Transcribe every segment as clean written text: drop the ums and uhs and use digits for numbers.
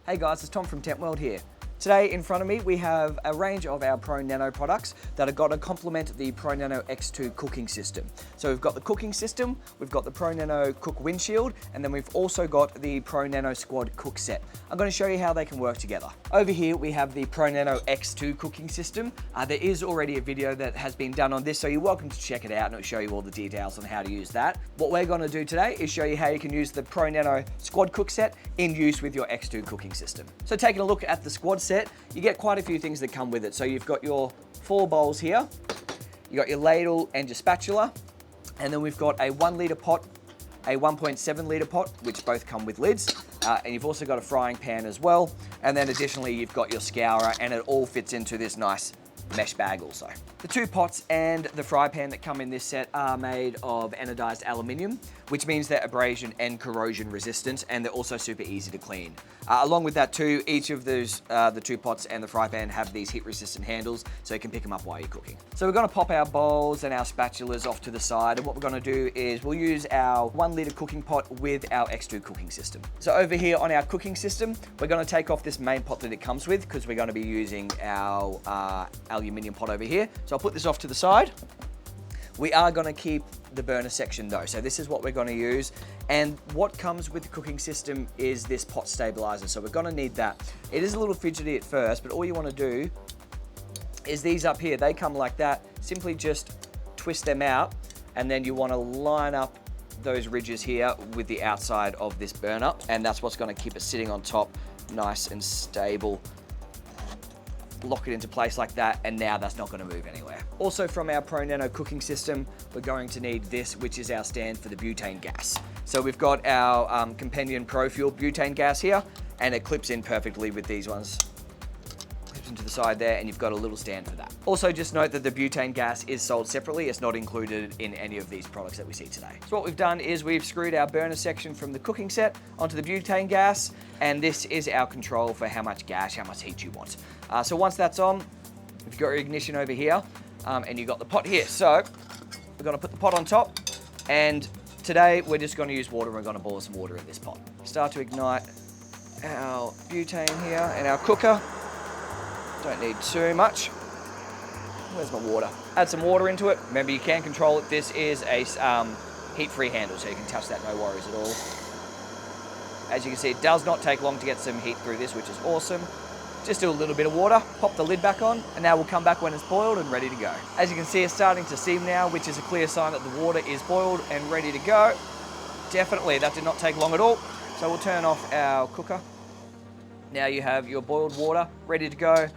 Hey guys, it's Tom from Tentworld here. Today in front of me we have a range of our Pro Nano products that are going to complement the Pro Nano X2 cooking system. So we've got the cooking system, we've got the Pro Nano Cook Windshield, and then we've also got the Pro Nano Squad Cookset. I'm going to show you how they can work together. Over here we have the Pro Nano X2 cooking system. There is already a video that has been done on this, so you're welcome to check it out and it'll show you all the details on how to use that. What we're going to do today is show you how you can use the Pro Nano Squad Cookset in use with your X2 cooking system. So taking a look at the Squad set, you get quite a few things that come with it. So you've got your 4 bowls here, you got your ladle and your spatula, and then we've got a 1 litre pot, a 1.7 litre pot, which both come with lids, and you've also got a frying pan as well, and then additionally you've got your scourer, and it all fits into this nice mesh bag also. The 2 pots and the fry pan that come in this set are made of anodized aluminium, which means they're abrasion and corrosion resistant, and they're also super easy to clean. Along with that too, each of those, the 2 pots and the fry pan have these heat resistant handles, so you can pick them up while you're cooking. So we're gonna pop our bowls and our spatulas off to the side, and what we're gonna do is we'll use our 1 litre cooking pot with our X2 cooking system. So over here on our cooking system, we're gonna take off this main pot that it comes with, because we're gonna be using our aluminium pot over here. So I'll put this off to the side. We are going to keep the burner section though, so this is what we're going to use, and what comes with the cooking system is this pot stabilizer, so we're going to need that. It is a little fidgety at first, but all you want to do is these up here, they come like that. Simply just twist them out, and then you want to line up those ridges here with the outside of this burner, and that's what's going to keep it sitting on top nice and stable. Lock it into place like that, and now that's not going to move anywhere. Also from our Pro Nano cooking system, we're going to need this, which is our stand for the butane gas. So we've got our Companion Pro Fuel butane gas here, and it clips in perfectly with these ones. Clips into the side there, and you've got a little stand for that. Also just note that the butane gas is sold separately. It's not included in any of these products that we see today. So what we've done is we've screwed our burner section from the cooking set onto the butane gas, and this is our control for how much gas, how much heat you want. So once that's on, you've got your ignition over here, and you've got the pot here. So we're going to put the pot on top, and today we're just going to use water. We're going to boil some water in this pot. Start to ignite our butane here and our cooker. Don't need too much. Where's my water? Add some water into it. Remember, you can control it. This is a heat-free handle, so you can touch that, no worries at all. As you can see, it does not take long to get some heat through this, which is awesome. Just do a little bit of water, pop the lid back on, and now we'll come back when it's boiled and ready to go. As you can see, it's starting to steam now, which is a clear sign that the water is boiled and ready to go. Definitely, that did not take long at all. So we'll turn off our cooker. Now you have your boiled water ready to go.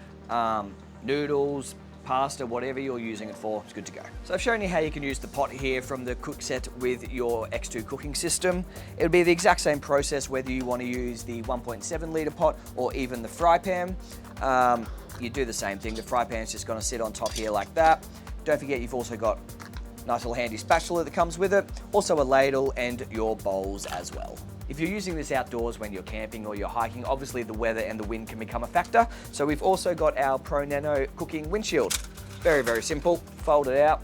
Noodles, pasta, whatever you're using it for, it's good to go. So I've shown you how you can use the pot here from the Cookset with your X2 cooking system. It'll be the exact same process whether you want to use the 1.7 litre pot or even the fry pan. You do the same thing. The fry pan's just going to sit on top here like that. Don't forget you've also got a nice little handy spatula that comes with it, also a ladle and your bowls as well. If you're using this outdoors when you're camping or you're hiking, obviously the weather and the wind can become a factor. So we've also got our Pro Nano cooking windshield. Very, very simple. Fold it out,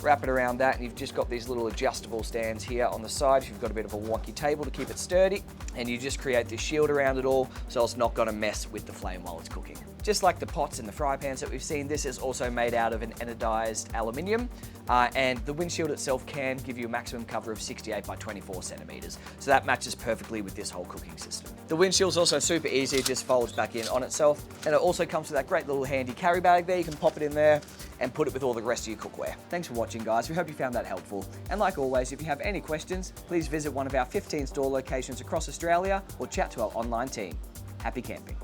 wrap it around that, and you've just got these little adjustable stands here on the side if you've got a bit of a wonky table to keep it sturdy, and you just create this shield around it all so it's not going to mess with the flame while it's cooking. Just like the pots and the fry pans that we've seen, this is also made out of an anodized aluminium, and the windshield itself can give you a maximum cover of 68 by 24 centimeters. So that matches perfectly with this whole cooking system. The windshield's also super easy, it just folds back in on itself, and it also comes with that great little handy carry bag there. You can pop it in there and put it with all the rest of your cookware. Thanks for watching, guys. We hope you found that helpful. And like always, if you have any questions, please visit one of our 15 store locations across Australia or chat to our online team. Happy camping.